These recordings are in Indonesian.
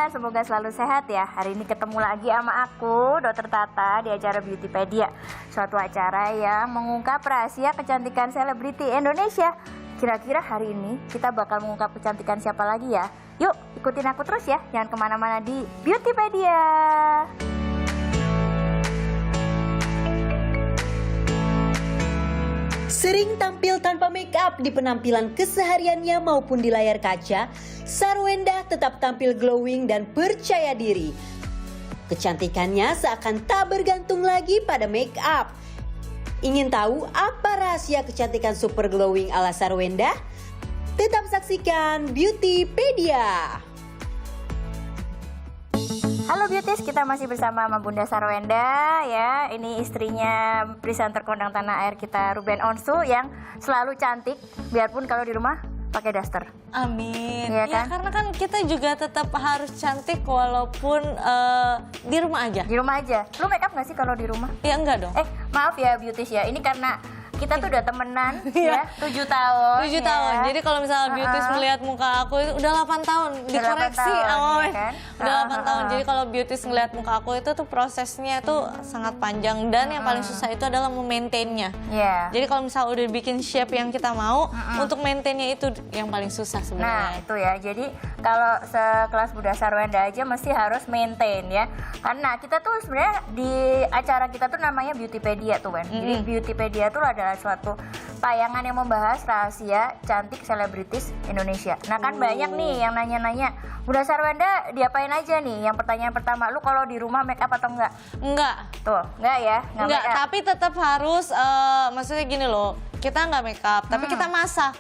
semoga selalu sehat ya. Hari ini ketemu lagi sama aku, Dokter Tata, di acara Beautypedia. Suatu acara yang mengungkap rahasia kecantikan selebriti Indonesia. Kira-kira hari ini kita bakal mengungkap kecantikan siapa lagi ya? Yuk, ikutin aku terus ya, jangan kemana-mana di Beautypedia. Sering tampil tanpa make up di penampilan kesehariannya maupun di layar kaca, Sarwenda tetap tampil glowing dan percaya diri. Kecantikannya seakan tak bergantung lagi pada make up. Ingin tahu apa rahasia kecantikan super glowing ala Sarwenda? Tetap saksikan Beautypedia. Halo Beauties, kita masih bersama sama Bunda Sarwenda ya. Ini istrinya presenter kondang tanah air kita, Ruben Onsu, yang selalu cantik biarpun kalau di rumah pakai daster. Amin. Iya kan? Ya, karena kan kita juga tetap harus cantik walaupun di rumah aja. Di rumah aja. Lu make up nggak sih kalau di rumah? Ya enggak dong. Maaf ya Beauties ya, ini karena kita tuh udah temenan ya, 7 tahun. 7 tahun. Ya. Jadi kalau misalnya Beauties melihat muka aku itu udah 8 tahun. Dikoreksi awalnya. Ya kan? Udah 8 tahun. Jadi kalau Beauties ngelihat muka aku itu tuh prosesnya tuh sangat panjang. Dan yang paling susah itu adalah memaintainnya. Iya. Jadi kalau misalnya udah bikin shape yang kita mau, untuk maintainnya itu yang paling susah Nah sebenarnya. itu ya, jadi kalau sekelas Bunda Sarwenda aja mesti harus maintain ya. Karena kita tuh sebenarnya di acara kita tuh namanya Beautypedia tuh kan. Jadi Beautypedia tuh adalah suatu tayangan yang membahas rahasia cantik selebritis Indonesia. Nah kan banyak nih yang nanya-nanya, Bunda Sarwenda diapain aja nih? Yang pertanyaan pertama, lu kalau di rumah make up atau enggak? Enggak. Tuh, enggak ya? Enggak, make up. tapi tetap harus, maksudnya gini loh, kita nggak make up, tapi kita masak.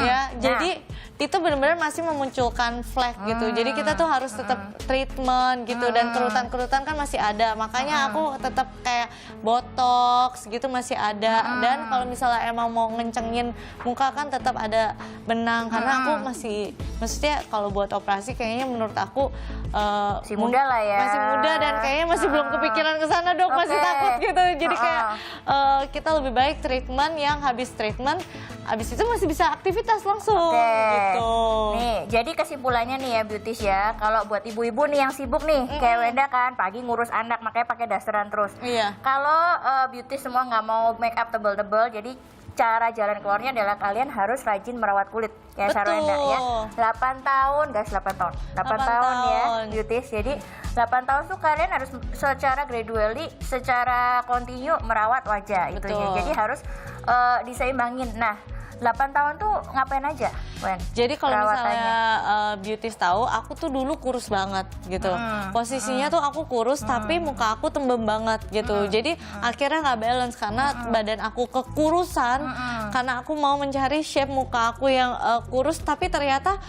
Ya, jadi itu benar-benar masih memunculkan flek gitu. Jadi kita tuh harus tetap treatment gitu, dan kerutan-kerutan kan masih ada. Makanya aku tetap kayak botox gitu masih ada. Dan kalau misalnya emang mau ngencengin muka kan tetap ada benang, karena aku masih, maksudnya kalau buat operasi kayaknya menurut aku Masih muda lah ya. Masih muda dan kayaknya masih belum kepikiran ke sana, Dok. Masih takut gitu. Jadi kayak kita lebih baik treatment yang habis treatment, habis itu masih bisa aktivitas langsung gitu. Nih, jadi kesimpulannya nih ya Beauties ya, kalau buat ibu-ibu nih yang sibuk nih, kayak Wenda kan, pagi ngurus anak makanya pakai dasteran terus. Iya. Kalau Beauties semua nggak mau make up tebel-tebel, jadi cara jalan keluarnya adalah kalian harus rajin merawat kulit kayak Sarwenda ya. 8 tahun, guys, 8 tahun. 8 tahun ya Beauties. Jadi 8 tahun tuh kalian harus secara gradually, secara kontinu merawat wajah itu ya. Jadi harus diseimbangin. Nah, 8 tahun tuh ngapain aja, Wen? Jadi kalau misalnya Beauties tahu, aku tuh dulu kurus banget gitu. Posisinya tuh aku kurus, tapi muka aku tembem banget gitu. Jadi akhirnya nggak balance karena badan aku kekurusan. Karena aku mau mencari shape muka aku yang kurus, tapi ternyata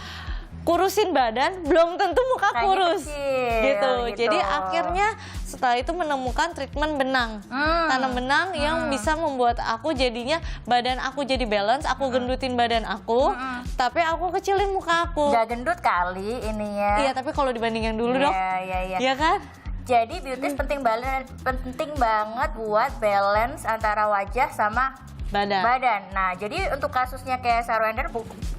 kurusin badan belum tentu muka kurus gitu. Jadi akhirnya setelah itu menemukan treatment benang, tanam benang yang bisa membuat aku jadinya badan aku jadi balance, aku gendutin badan aku, tapi aku kecilin muka aku. Gak gendut kali ininya. Iya, tapi kalau dibanding yang dulu dong, iya kan? Jadi Beauties penting banget buat balance antara wajah sama badan. Nah, jadi untuk kasusnya kayak Sarwenda,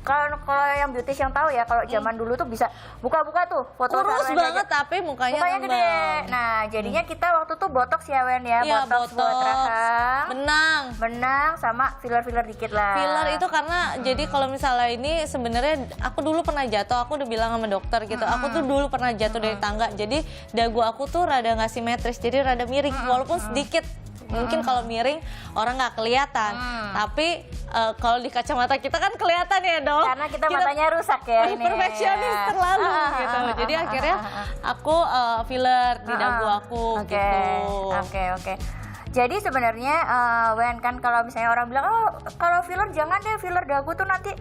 kalau yang Beauties yang tahu ya, kalau zaman dulu tuh bisa buka-buka tuh foto kurus Sarwenda banget aja. tapi mukanya gede. Nah, jadinya kita waktu tuh botox ya Wen ya, Iya, botox buat rahang, benang sama filler-filler dikit lah. Filler itu karena jadi kalau misalnya ini sebenarnya aku dulu pernah jatuh, aku udah bilang sama dokter gitu. Aku tuh dulu pernah jatuh dari tangga. Jadi dagu aku tuh rada nggak simetris, jadi rada miring walaupun sedikit. Mungkin kalau miring orang nggak kelihatan, tapi kalau di kacamata kita kan kelihatan ya dok. Karena kita matanya rusak ya ini. Perfeksionis terlalu gitu. Jadi akhirnya aku filler di dagu aku gitu. Oke. Jadi sebenarnya Wen kan kalau misalnya orang bilang, oh kalau filler jangan deh, filler dagu tuh nanti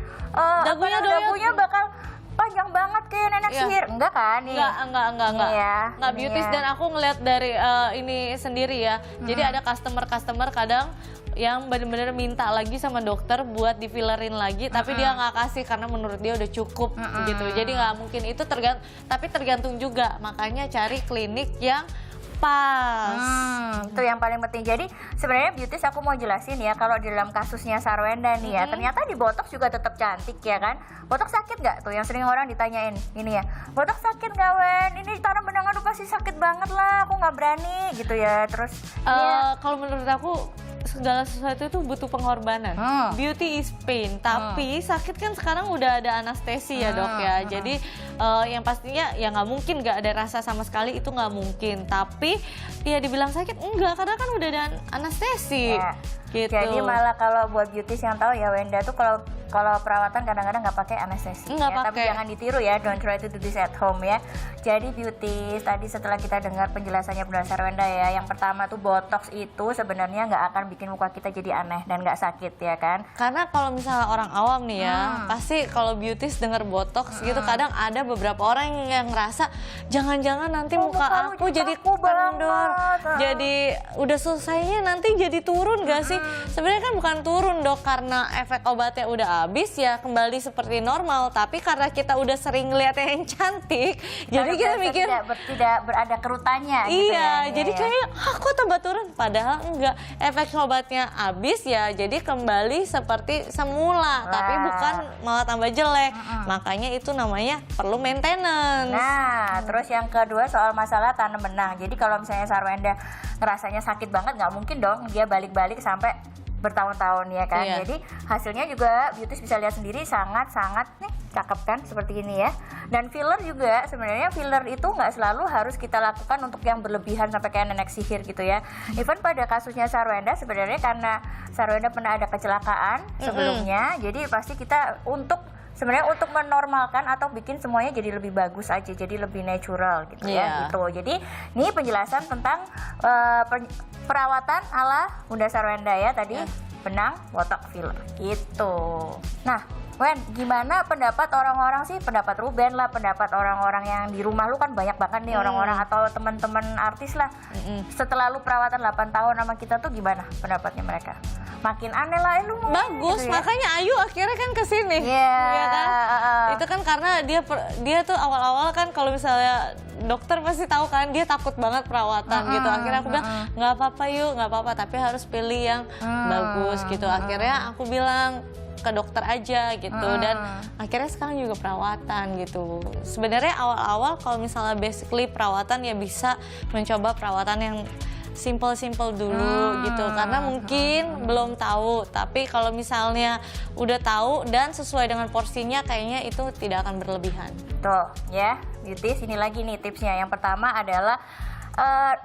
dagunya bakal panjang banget kayak nenek sihir. Enggak kan nih? Enggak. Ya, Nggak Beauties dan aku ngeliat dari ini sendiri ya. Jadi ada customer kadang yang benar-benar minta lagi sama dokter buat di-fillerin lagi, tapi dia nggak kasih karena menurut dia udah cukup gitu. Jadi nggak mungkin itu tapi tergantung juga. Makanya cari klinik yang pas. Itu yang paling penting. Jadi sebenarnya beauties aku mau jelasin ya, kalau di dalam kasusnya Sarwenda nih ya, ternyata di botox juga tetap cantik ya kan. Botox sakit nggak tuh? Yang sering orang ditanyain ini ya, botox sakit nggak Wen? Ini tanam benang aduh pasti sakit banget lah, aku nggak berani gitu ya. Terus Kalau menurut aku segala sesuatu itu butuh pengorbanan. Beauty is pain, tapi sakit kan sekarang udah ada anestesi ya dok ya. Jadi yang pastinya ya nggak mungkin nggak ada rasa sama sekali, itu nggak mungkin. Tapi ya dibilang sakit enggak, karena kan udah ada anestesi. Ya. Gitu. Jadi malah kalau buat beauties yang tahu ya, Wenda tuh kalau perawatan kadang-kadang nggak pakai anestesi. Nggak Ya, tapi pakai. jangan ditiru ya, don't try to do this at home ya. Jadi beauties, tadi setelah kita dengar penjelasannya Bunda Sarwenda ya, yang pertama tuh botox itu sebenarnya nggak akan bikin muka kita jadi aneh dan nggak sakit ya kan. Karena kalau misalnya orang awam nih ya, pasti kalau beauties denger botox gitu, kadang ada beberapa orang yang ngerasa jangan-jangan nanti muka aku jadi kendor, jadi udah selesainya nanti jadi turun gak sih? Sebenarnya kan bukan turun dok, karena efek obatnya udah habis ya kembali seperti normal. Tapi karena kita udah sering ngeliat yang cantik, jadi kita mikir tidak berada kerutannya gitu iya, ya. jadi kayak aku tambah turun, padahal enggak, efek obatnya habis ya, jadi kembali seperti semula, tapi bukan malah tambah jelek. Makanya itu namanya perlu maintenance. Nah, terus yang kedua soal masalah tanam benang. Jadi kalau misalnya Sarwenda ngerasanya sakit banget, nggak mungkin dong dia balik-balik sampai bertahun-tahun ya kan. Iya. Jadi hasilnya juga beauties bisa lihat sendiri sangat-sangat nih cakep kan seperti ini ya. Dan filler juga sebenarnya filler itu nggak selalu harus kita lakukan untuk yang berlebihan sampai kayak nenek sihir gitu ya. Even pada kasusnya Sarwenda sebenarnya karena Sarwenda pernah ada kecelakaan sebelumnya, jadi pasti kita sebenarnya untuk menormalkan atau bikin semuanya jadi lebih bagus aja, jadi lebih natural gitu ya gitu. Jadi ini penjelasan tentang perawatan ala Bunda Sarwenda ya tadi, benang, botox, filler gitu. Nah, Wen, gimana pendapat orang-orang sih? Pendapat Ruben lah, pendapat orang-orang yang di rumah lu kan banyak banget nih orang-orang atau teman-teman artis lah. Setelah lu perawatan 8 tahun sama kita tuh gimana pendapatnya mereka? Makin aneh lah, lu mau Bagus, gitu ya? makanya Ayu akhirnya kan kesini. Iya, Iya kan? Itu kan karena dia tuh awal-awal kan kalau misalnya dokter pasti tahu kan dia takut banget perawatan gitu. Akhirnya aku bilang nggak apa-apa yuk, nggak apa-apa, tapi harus pilih yang bagus gitu. Akhirnya aku bilang ke dokter aja gitu, dan akhirnya sekarang juga perawatan gitu. Sebenarnya awal-awal kalau misalnya basically perawatan ya bisa mencoba perawatan yang simple-simple dulu gitu, karena mungkin belum tahu. Tapi kalau misalnya udah tahu dan sesuai dengan porsinya, kayaknya itu tidak akan berlebihan. Tuh ya, beauties, ini lagi nih tipsnya. Yang pertama adalah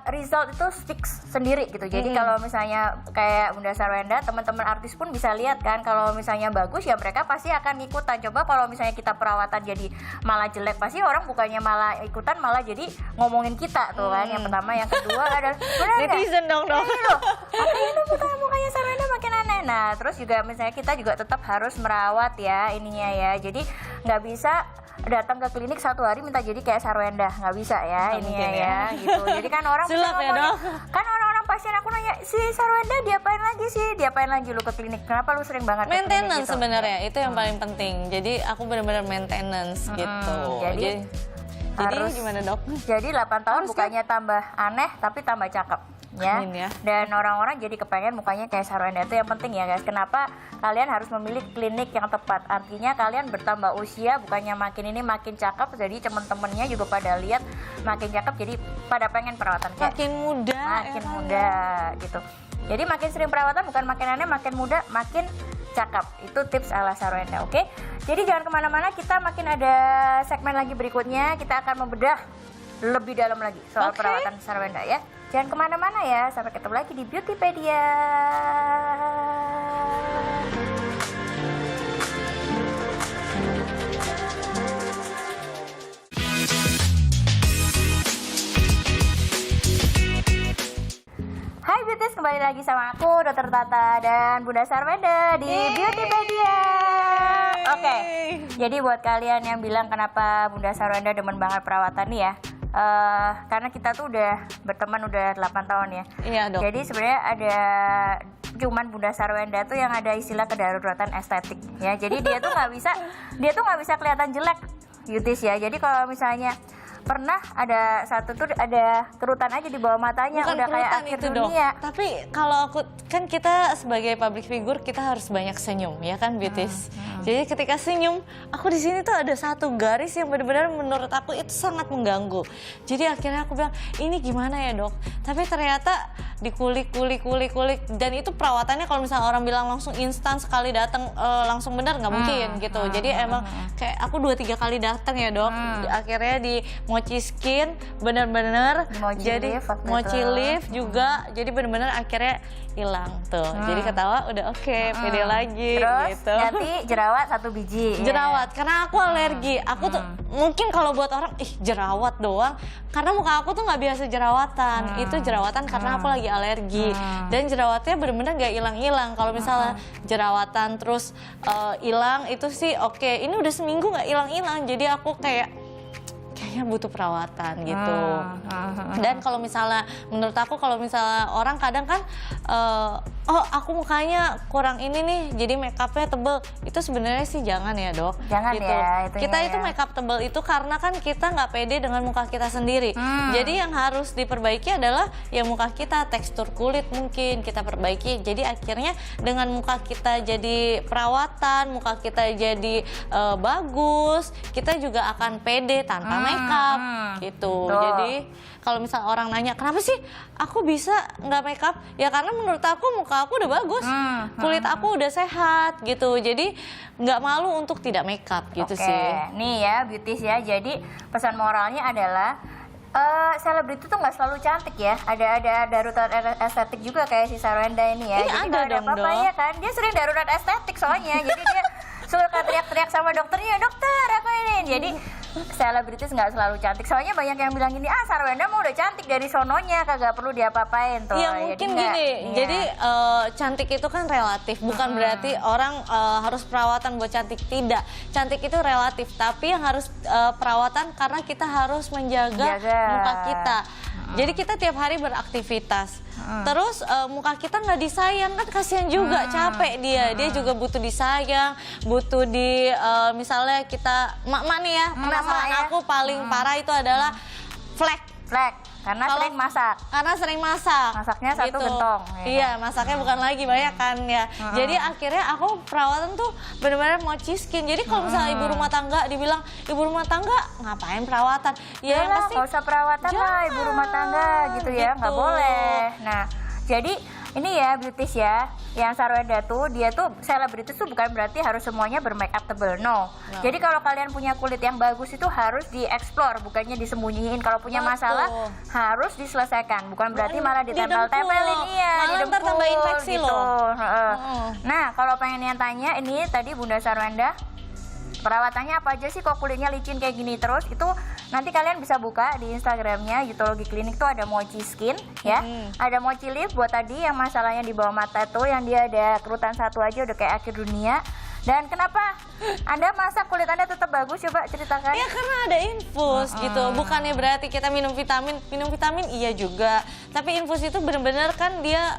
result itu fix sendiri gitu. Jadi kalau misalnya kayak Bunda Sarwenda, teman-teman artis pun bisa lihat kan, kalau misalnya bagus ya mereka pasti akan ikutan. Coba kalau misalnya kita perawatan jadi malah jelek, pasti orang bukannya malah ikutan, malah jadi ngomongin kita tuh kan. Yang pertama, yang kedua adalah Netizen dong dong. ini mukanya Sarwenda makin aneh. Nah, terus juga misalnya kita juga tetap harus merawat ya ininya ya. Jadi nggak bisa datang ke klinik 1 hari minta jadi kayak Sarwenda, nggak bisa ya ininya ya gitu. Jadi kan orang bisa Sulap ya, ngomongin, Dok. kan orang-orang pasien aku nanya, si Sarwenda diapain lagi lu ke klinik? Kenapa lu sering banget ke klinik Maintenance gitu? sebenarnya itu yang paling penting. Jadi aku benar-benar maintenance gitu. Jadi harus- gimana dok? Jadi 8 tahun bukannya tambah aneh tapi tambah cakep ya. Amin ya. Dan orang-orang jadi kepengen mukanya kayak Sarwenda. Itu yang penting ya guys. Kenapa kalian harus memilih klinik yang tepat? Artinya kalian bertambah usia, bukannya makin ini makin cakep. Jadi temen-temennya juga pada lihat makin cakep, jadi pada pengen perawatan kayak Makin muda. makin muda gitu. Jadi makin sering perawatan bukan makin aneh, makin muda, makin cakep. Itu tips ala Sarwenda, oke? Jadi jangan kemana-mana, kita makin ada segmen lagi berikutnya. Kita akan membedah lebih dalam lagi soal Oke. perawatan Sarwenda ya. Jangan kemana-mana ya, sampai ketemu lagi di Beautypedia. Hai Beauties, kembali lagi sama aku Dr. Tata dan Bunda Sarwenda di Beautypedia. Oke, jadi buat kalian yang bilang kenapa Bunda Sarwenda demen banget perawatan nih ya, karena kita tuh udah berteman udah 8 tahun ya. Iya dok. Jadi sebenarnya ada cuman Bunda Sarwenda tuh yang ada istilah kedaruratan estetik ya. Jadi dia tuh nggak bisa kelihatan jelek, Beauties ya. Jadi kalau misalnya pernah ada satu tuh ada kerutan aja di bawah matanya, Bukan udah kayak kerutan akhir itu dong. dunia. Tapi kalau aku kan kita sebagai public figure kita harus banyak senyum ya kan beauties. Jadi ketika senyum, aku di sini tuh ada satu garis yang benar-benar menurut aku itu sangat mengganggu. Jadi akhirnya aku bilang ini gimana ya dok? Tapi ternyata dikulik dan itu perawatannya kalau misalnya orang bilang langsung instan sekali datang langsung benar nggak mungkin gitu. Jadi emang kayak aku 2-3 kali datang ya dok. Akhirnya di mochi skin bener-bener jadi mochi lift juga, jadi bener-bener akhirnya hilang tuh. Jadi ketawa udah oke, pede lagi. Terus gitu. ganti jerawat 1 biji. Jerawat karena aku alergi. Aku tuh mungkin kalau buat orang ih jerawat doang, karena muka aku tuh nggak biasa jerawatan. Itu jerawatan karena aku lagi alergi. Dan jerawatnya bener-bener nggak hilang-hilang. Kalau misalnya jerawatan terus hilang itu sih oke. Ini udah seminggu nggak hilang-hilang. Jadi aku kayaknya butuh perawatan gitu. Dan kalau misalnya menurut aku kalau misalnya orang kadang kan oh aku mukanya kurang ini nih jadi make upnya tebel, itu sebenarnya sih jangan ya dok. Jangan gitu. ya, Kita ya. itu make up tebel itu karena kan kita nggak pede dengan muka kita sendiri. Jadi yang harus diperbaiki adalah ya muka kita, tekstur kulit mungkin kita perbaiki. Jadi akhirnya dengan muka kita jadi perawatan, muka kita jadi bagus, kita juga akan pede tanpa make up gitu. Tuh. Jadi kalau misalnya orang nanya kenapa sih aku bisa nggak make up, ya karena menurut aku muka aku udah bagus, kulit aku udah sehat gitu. Jadi nggak malu untuk tidak make up gitu sih. Nih ya beauties ya, jadi pesan moralnya adalah selebriti tuh nggak selalu cantik ya. Ada darurat estetik juga kayak si Sarwenda ini ya. Jadi ada kalau ada dong, apa-apa Dok. ya kan, dia sering darurat estetik soalnya. Jadi dia suka teriak-teriak sama dokternya, dokter aku ini. Jadi selebritis nggak selalu cantik. Soalnya banyak yang bilang gini, Sarwenda mau udah cantik dari sononya, kagak perlu diapa-apain tuh. Iya mungkin gini, jadi cantik itu kan relatif, bukan berarti orang harus perawatan buat cantik, tidak. Cantik itu relatif, tapi yang harus perawatan karena kita harus menjaga muka kita. Jadi kita tiap hari beraktivitas, terus muka kita nggak disayang kan kasihan juga, capek dia juga butuh disayang, butuh di misalnya kita mak nih ya, permasalahan aku paling parah itu adalah flek. Karena Kalau- sering masak. Karena sering masak. Masaknya satu gentong, ya Iya, masaknya bukan lagi banyak kan ya. Jadi akhirnya aku perawatan tuh benar-benar mochi skin. Jadi kalau misalnya ibu rumah tangga dibilang ibu rumah tangga ngapain perawatan? Ya yang Yalah, pasti nggak usah perawatan lah ibu rumah tangga gitu ya, nggak gitu. boleh. Nah, jadi ini ya beauties ya, yang Sarwenda tuh dia tuh selebritis tuh bukan berarti harus semuanya bermake up tebel, no. Jadi kalau kalian punya kulit yang bagus itu harus dieksplor, bukannya disembunyiin. Kalau punya masalah harus diselesaikan, bukan berarti malah ditempel-tempelin, iya, Malah ntar didempul tambah infeksi gitu. loh. Nah, kalau pengen yang tanya ini tadi Bunda Sarwenda, perawatannya apa aja sih kok kulitnya licin kayak gini terus? Itu nanti kalian bisa buka di Instagramnya Youthology Clinic tuh ada mochi skin ya, ada mochi lift buat tadi yang masalahnya di bawah mata tuh yang dia ada kerutan satu aja udah kayak akhir dunia. Dan kenapa Anda masa kulit Anda tetap bagus? Coba ceritakan. Ya karena ada infus gitu, bukannya berarti kita minum vitamin iya juga. Tapi infus itu benar-benar kan dia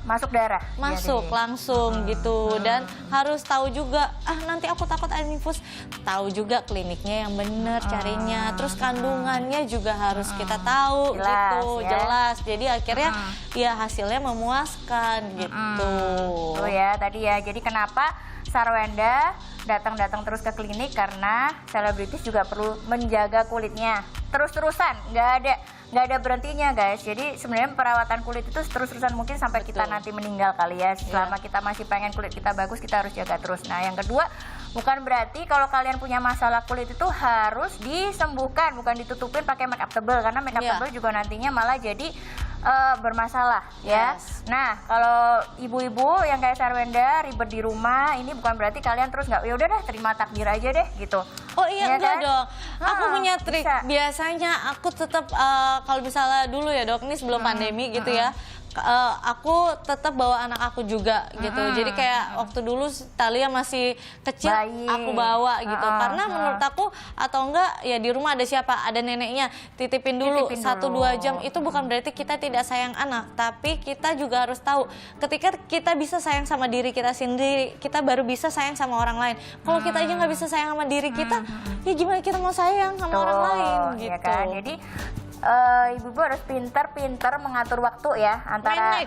Masuk darah. masuk Jadi. langsung gitu, dan harus tahu juga nanti aku takut ada infus, tahu juga kliniknya yang benar carinya, terus kandungannya juga harus kita tahu Jelas, gitu, ya. jelas. Jadi akhirnya ya hasilnya memuaskan gitu. Tuh ya tadi ya. Jadi kenapa Sarwenda datang terus ke klinik, karena selebritis juga perlu menjaga kulitnya terus-terusan, nggak ada berhentinya guys. Jadi sebenarnya perawatan kulit itu terus-terusan mungkin sampai kita nanti meninggal kali ya. Selama kita masih pengen kulit kita bagus, kita harus jaga terus. Nah yang kedua, bukan berarti kalau kalian punya masalah kulit itu harus disembuhkan, bukan ditutupin pakai make up tebal, karena make up tebal juga nantinya malah jadi bermasalah ya. Nah kalau ibu-ibu yang kayak Sarwenda ribet di rumah, ini bukan berarti kalian terus nggak, ya udah deh terima takdir aja deh gitu. Oh iya, Ya enggak kan? dong. Aku punya trik. bisa. Biasanya aku tetap kalau misalnya dulu ya dok, ini sebelum pandemi gitu ya. aku tetap bawa anak aku juga gitu. Jadi kayak waktu dulu Thalia masih kecil, Bayi. aku bawa gitu. Karena menurut aku atau enggak ya di rumah ada siapa, ada neneknya, titipin dulu 1-2 jam. Itu bukan berarti kita tidak sayang anak, tapi kita juga harus tahu ketika kita bisa sayang sama diri kita sendiri, kita baru bisa sayang sama orang lain. Kalau kita aja nggak bisa sayang sama diri kita, ya gimana kita mau sayang sama orang lain gitu. Ya kan? Jadi ibu-ibu harus pintar-pintar mengatur waktu ya antara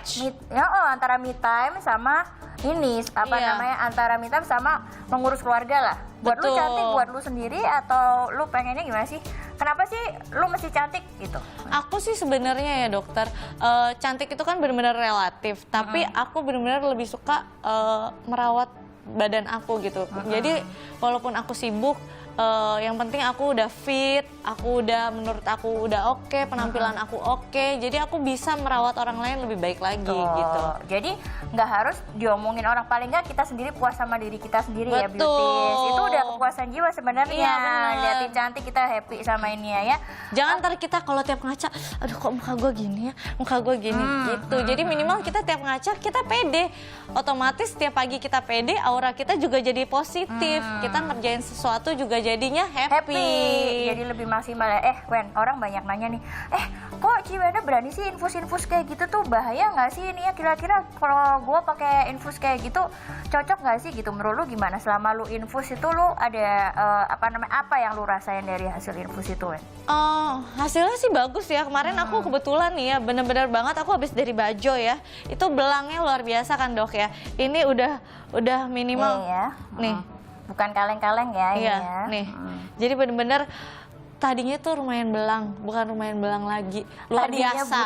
antara me time sama ini namanya antara me time sama mengurus keluarga lah. Buat lu cantik buat lu sendiri atau lu pengennya gimana sih? Kenapa sih lu mesti cantik gitu? Aku sih sebenarnya ya dokter, cantik itu kan benar-benar relatif. Tapi aku benar-benar lebih suka merawat badan aku gitu. Jadi walaupun aku sibuk, yang penting aku udah fit, menurut aku udah oke, penampilan aku oke, jadi aku bisa merawat orang lain lebih baik lagi gitu. Jadi nggak harus diomongin orang, paling nggak kita sendiri puas sama diri kita sendiri. Betul. Ya beauties. Itu udah kepuasan jiwa sebenarnya. Iya, bener. Liatin cantik kita happy sama ini ya. Jangan ntar kita kalau tiap ngaca, aduh kok muka gue gini ya, muka gue gini gitu. Jadi minimal kita tiap ngaca kita pede, otomatis tiap pagi kita pede, aura kita juga jadi positif. Kita ngerjain sesuatu juga jadinya happy. Jadi lebih maksimal ya. Wen, orang banyak nanya nih, kok Ci Wenda berani sih infus-infus kayak gitu tuh, bahaya nggak sih ini ya, kira-kira kalau gue pakai infus kayak gitu cocok nggak sih gitu? Menurut lu gimana? Selama lu infus itu lu ada apa yang lu rasain dari hasil infus itu, Wen? Hasilnya sih bagus ya. Kemarin aku kebetulan nih ya, bener-bener banget aku habis dari Bajo ya. Itu belangnya luar biasa kan dok ya. Ini udah minimal ya. Nih. Bukan kaleng-kaleng ya ini Iya, ya. nih. Jadi bener-bener tadinya tuh lumayan belang, bukan lumayan belang lagi, luar Tadinya biasa.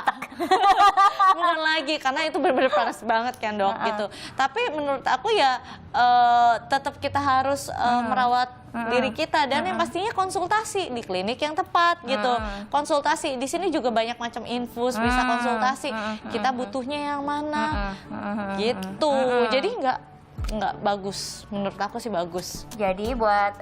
Bukan lagi, karena itu benar-benar panas banget kan dok gitu. Tapi menurut aku ya tetap kita harus merawat diri kita dan yang pastinya konsultasi di klinik yang tepat gitu. Konsultasi di sini juga banyak macam infus, bisa konsultasi. Kita butuhnya yang mana gitu. Jadi nggak bagus, menurut aku sih bagus. Jadi buat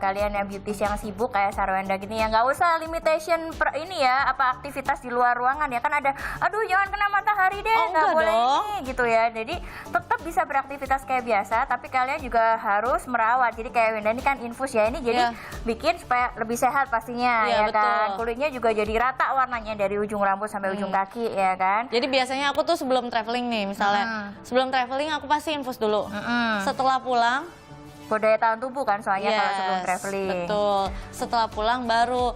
kalian yang beauties yang sibuk kayak Sarwenda gini ya, nggak usah limitation ini ya, aktivitas di luar ruangan ya, kan ada aduh jangan kena matahari deh, nggak boleh ini gitu ya. Jadi tetap bisa beraktivitas kayak biasa, tapi kalian juga harus merawat. Jadi kayak Wenda ini kan infus ya, ini jadi bikin supaya lebih sehat pastinya ya kan. Kulitnya juga jadi rata warnanya dari ujung rambut sampai ujung kaki ya kan. Jadi biasanya aku tuh sebelum traveling nih misalnya, sebelum traveling aku pasti infus dulu. Setelah pulang, buat daya tahan tubuh kan soalnya kalau sebelum traveling. Betul. Setelah pulang baru,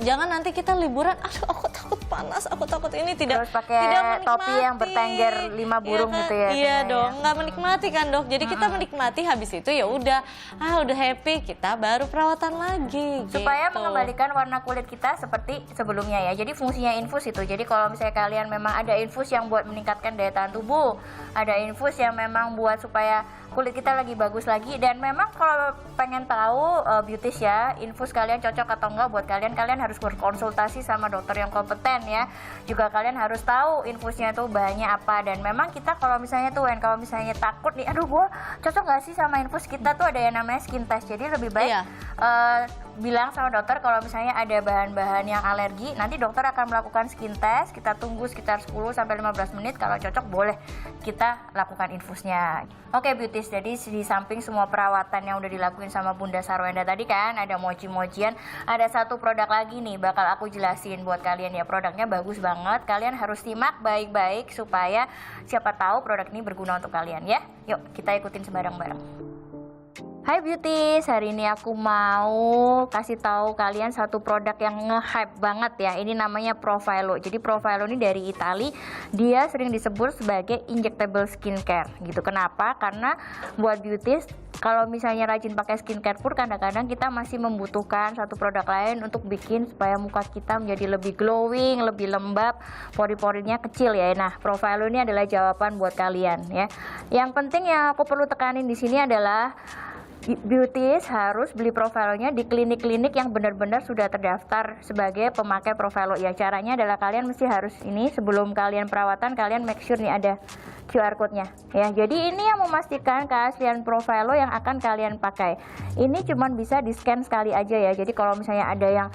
jangan nanti kita liburan, aduh aku takut panas, aku takut ini, tidak pakai topi yang bertengger 5 burung kan? gitu ya. Iya dong, nggak menikmati kan dok. Jadi kita menikmati, habis itu ya udah happy, kita baru perawatan lagi. Supaya gitu. mengembalikan warna kulit kita seperti sebelumnya ya. Jadi fungsinya infus itu. Jadi kalau misalnya kalian memang ada infus yang buat meningkatkan daya tahan tubuh, ada infus yang memang buat supaya kulit kita lagi bagus lagi, dan memang kalau pengen tahu beauties ya, infus kalian cocok atau enggak buat kalian harus berkonsultasi sama dokter yang kompeten ya. Juga kalian harus tahu infusnya tuh bahannya apa, dan memang kita kalau misalnya kalau misalnya takut nih, aduh gua cocok nggak sih sama infus, kita tuh ada yang namanya skin test. Jadi lebih baik bilang sama dokter kalau misalnya ada bahan-bahan yang alergi, nanti dokter akan melakukan skin test, kita tunggu sekitar 10-15 menit, kalau cocok boleh kita lakukan infusnya. Oke beauties, jadi di samping semua perawatan yang udah dilakuin sama Bunda Sarwenda tadi kan, ada mochi-mochian, ada satu produk lagi nih bakal aku jelasin buat kalian ya. Produknya bagus banget, kalian harus simak baik-baik supaya siapa tahu produk ini berguna untuk kalian ya. Yuk kita ikutin sebarang-barang. Hai beauties, hari ini aku mau kasih tahu kalian satu produk yang nge-hype banget ya. Ini namanya Profhilo. Jadi Profhilo ini dari Itali, dia sering disebut sebagai injectable skincare gitu. Kenapa? Karena buat beauties, kalau misalnya rajin pakai skincare pun kadang-kadang kita masih membutuhkan satu produk lain untuk bikin supaya muka kita menjadi lebih glowing, lebih lembab, pori-porinya kecil ya. Nah, Profhilo ini adalah jawaban buat kalian ya. Yang penting yang aku perlu tekanin di sini adalah beauties harus beli Profelo-nya di klinik-klinik yang benar-benar sudah terdaftar sebagai pemakai Profelo. Ya, caranya adalah kalian mesti harus ini sebelum kalian perawatan kalian make sure nih ada QR code-nya ya. Jadi ini yang memastikan keaslian Profelo yang akan kalian pakai. Ini cuman bisa di-scan sekali aja ya. Jadi kalau misalnya ada yang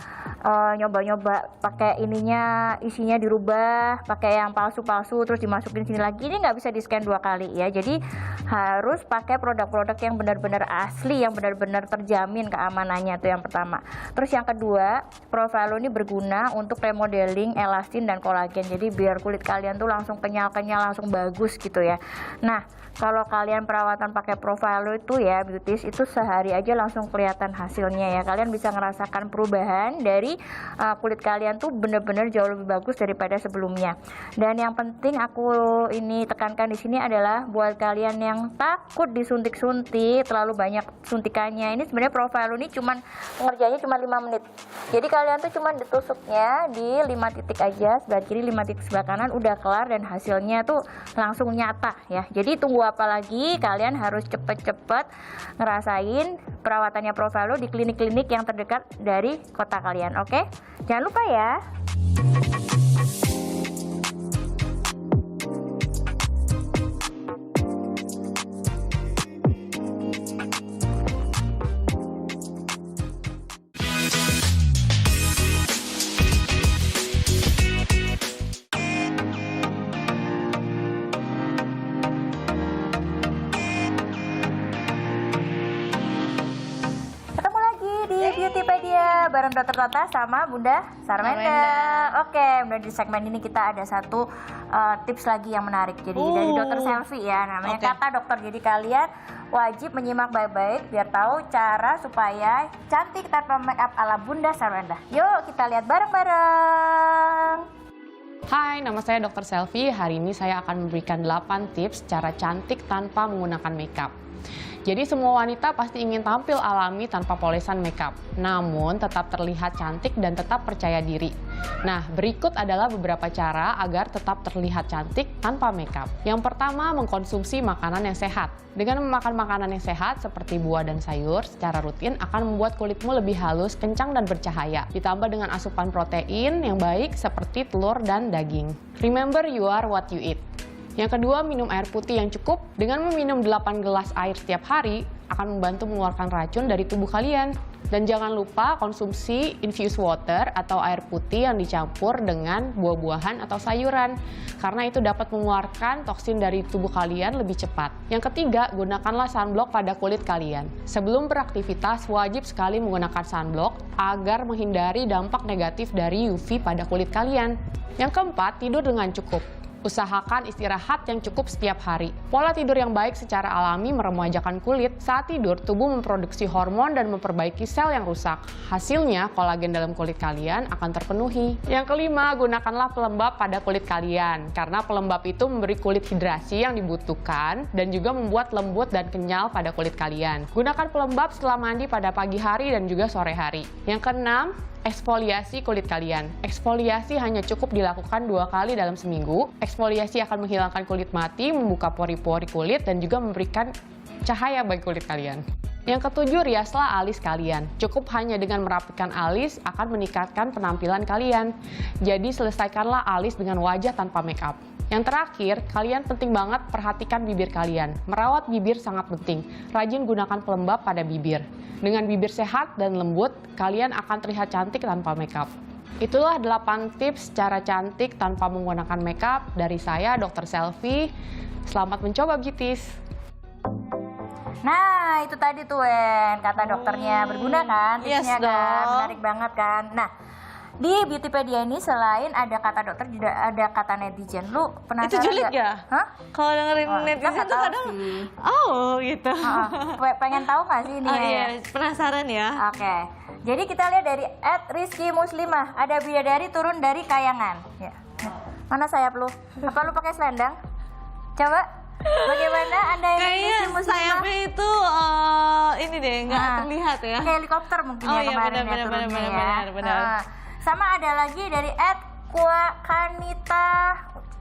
nyoba-nyoba pakai ininya isinya dirubah, pakai yang palsu-palsu terus dimasukin sini lagi, ini nggak bisa di-scan 2 kali ya. Jadi harus pakai produk-produk yang benar-benar asli, yang benar-benar terjamin keamanannya, itu yang pertama. Terus yang kedua, Profelo ini berguna untuk remodeling elastin dan kolagen. Jadi biar kulit kalian tuh langsung kenyal-kenyal, langsung bagus gitu ya. Nah, kalau kalian perawatan pakai Profelo itu ya beauties, itu sehari aja langsung kelihatan hasilnya ya. Kalian bisa ngerasakan perubahan dari kulit kalian tuh bener-bener jauh lebih bagus daripada sebelumnya. Dan yang penting aku ini tekankan di sini adalah buat kalian yang takut disuntik-suntik terlalu banyak suntikannya, ini sebenarnya Profelo ini cuman ngerjainnya cuma 5 menit. Jadi kalian tuh cuman ditusuknya di 5 titik aja, sebelah kiri 5 titik sebelah kanan, udah kelar dan hasilnya tuh langsung nyata ya. Jadi tunggu apa lagi, kalian harus cepet-cepet ngerasain perawatannya Profelo di klinik-klinik yang terdekat dari kota kalian. Oke, jangan lupa ya. Beautypedia bareng Dr. Tata sama Bunda Sarwenda. Oke, di segmen ini kita ada satu tips lagi yang menarik. Jadi dari Dr. Selfie ya, namanya kata dokter. Jadi kalian wajib menyimak baik-baik biar tahu cara supaya cantik tanpa make up ala Bunda Sarwenda. Yuk kita lihat bareng-bareng. Hai, nama saya Dr. Selfie. Hari ini saya akan memberikan 8 tips cara cantik tanpa menggunakan makeup. Jadi semua wanita pasti ingin tampil alami tanpa polesan makeup, namun tetap terlihat cantik dan tetap percaya diri. Nah, berikut adalah beberapa cara agar tetap terlihat cantik tanpa makeup. Yang pertama, mengkonsumsi makanan yang sehat. Dengan memakan makanan yang sehat seperti buah dan sayur secara rutin akan membuat kulitmu lebih halus, kencang, dan bercahaya. Ditambah dengan asupan protein yang baik seperti telur dan daging. Remember, you are what you eat. Yang kedua, minum air putih yang cukup. Dengan meminum 8 gelas air setiap hari, akan membantu mengeluarkan racun dari tubuh kalian. Dan jangan lupa konsumsi infused water atau air putih yang dicampur dengan buah-buahan atau sayuran. Karena itu dapat mengeluarkan toksin dari tubuh kalian lebih cepat. Yang ketiga, gunakanlah sunblock pada kulit kalian. Sebelum beraktivitas, wajib sekali menggunakan sunblock agar menghindari dampak negatif dari UV pada kulit kalian. Yang keempat, tidur dengan cukup. Usahakan istirahat yang cukup setiap hari. Pola tidur yang baik secara alami meremajakan kulit. Saat tidur, tubuh memproduksi hormon dan memperbaiki sel yang rusak. Hasilnya, kolagen dalam kulit kalian akan terpenuhi. Yang kelima, gunakanlah pelembab pada kulit kalian. Karena pelembab itu memberi kulit hidrasi yang dibutuhkan dan juga membuat lembut dan kenyal pada kulit kalian. Gunakan pelembab setelah mandi pada pagi hari dan juga sore hari. Yang keenam, eksfoliasi kulit kalian. Eksfoliasi hanya cukup dilakukan 2 kali dalam seminggu. Eksfoliasi akan menghilangkan kulit mati, membuka pori-pori kulit, dan juga memberikan cahaya bagi kulit kalian. Yang ketujuh, riaslah alis kalian. Cukup hanya dengan merapikan alis akan meningkatkan penampilan kalian. Jadi selesaikanlah alis dengan wajah tanpa make up. Yang terakhir, kalian penting banget perhatikan bibir kalian. Merawat bibir sangat penting. Rajin gunakan pelembab pada bibir. Dengan bibir sehat dan lembut, kalian akan terlihat cantik tanpa makeup. Itulah 8 tips cara cantik tanpa menggunakan makeup dari saya, Dr. Selfie. Selamat mencoba, beauties! Nah, itu tadi tuh, Wen, kata dokternya. Berguna kan? Tipsnya kan? Menarik banget kan? Nah, di Beautypedia ini selain ada kata dokter juga ada kata netizen. Lu penasaran itu julid gak? Ya? Hah? Kalau dengerin netizen tuh kadang sih. gitu. Pengen tahu nggak sih ini? Oh iya, penasaran ya. Oke. Jadi kita lihat dari @rizky_muslimah. Ada bidadari turun dari kayangan. Ya. Mana sayap lu? Apa lu pakai selendang? Coba. Bagaimana Anda yang kayaknya Rizky Muslimah? sayapnya itu ini deh nggak terlihat ya. Kayak helikopter mungkin ya kemarin ya turunnya ya. Benar. Sama ada lagi dari Kanita.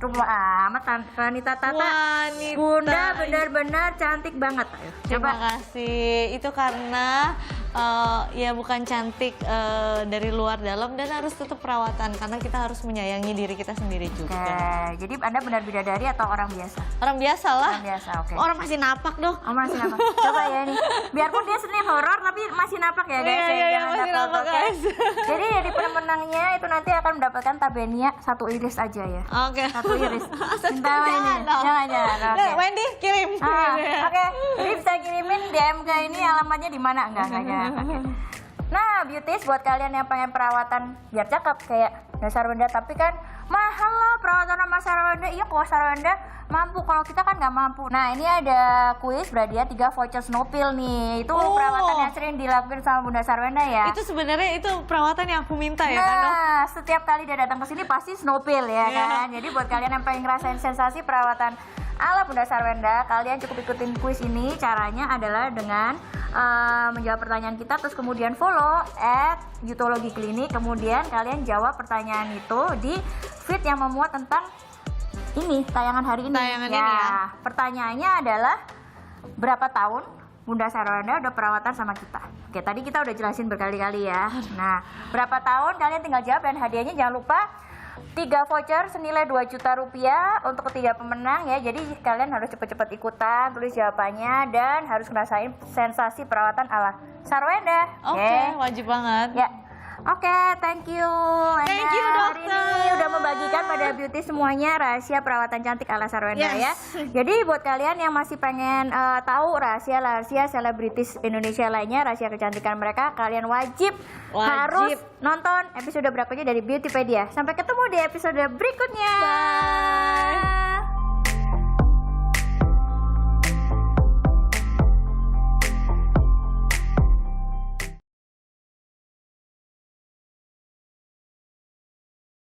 Cuma amat Kanita Tata. Wanita. Bunda benar-benar cantik banget. Ayo, Terima coba. kasih. Itu karena ya bukan cantik dari luar dalam dan harus tetap perawatan karena kita harus menyayangi diri kita sendiri Oke, juga. jadi Anda benar bidadari atau orang biasa? Orang biasa lah. Orang biasa, oke. Orang masih napak dong. Oh, masih napak. Coba ya nih. Biarpun dia sebenarnya horor tapi masih napak ya guys. Iya, ya, iya, jangan masih takut, napak, oke? guys. Jadi jadi pemenangnya itu nanti akan mendapatkan tabenia 1 iris aja ya. Oke. 1 iris. Minta ini. Jangan dong. Jangan. Oke. Nah, Wendy kirim. Oke. Jadi bisa kirimin DM ke ini alamatnya di mana? Enggak jangan. Oke. Nah, beauties buat kalian yang pengen perawatan biar cakep kayak Sarwenda tapi kan mahal lah perawatan sama Sarwenda. Iya, kok Sarwenda mampu, kalau kita kan nggak mampu. Nah, ini ada kuis berhadiah 3 voucher Snowpil nih. Itu perawatan yang sering dilakukan sama Bunda Sarwenda ya. Itu sebenarnya itu perawatan yang aku minta ya kan, Dok? Nah, setiap kali dia datang ke sini pasti Snowpil ya kan. Jadi buat kalian yang pengen ngerasain sensasi perawatan ala Bunda Sarwenda, kalian cukup ikutin kuis ini. Caranya adalah dengan menjawab pertanyaan kita, terus kemudian follow @Yutologi Klinik, kemudian kalian jawab pertanyaan itu di feed yang memuat tentang ini tayangan hari ini. Tayangan ini ya. Pertanyaannya adalah berapa tahun Bunda Sarwenda udah perawatan sama kita? Oke, tadi kita udah jelasin berkali-kali ya. Nah, berapa tahun kalian tinggal jawab dan hadiahnya jangan lupa 3 voucher senilai 2 juta rupiah untuk ketiga pemenang ya. Jadi kalian harus cepet-cepet ikutan, tulis jawabannya dan harus ngerasain sensasi perawatan ala Sarwenda. Oke, wajib banget. Ya. Oke, thank you. Thank you, Hari dokter. ini udah membagikan pada beauty semuanya rahasia perawatan cantik ala Sarwenda Yes. ya. Jadi buat kalian yang masih pengen tahu rahasia selebritis Indonesia lainnya, rahasia kecantikan mereka, kalian wajib harus nonton episode berikutnya dari Beautypedia. Sampai ketemu di episode berikutnya. Bye.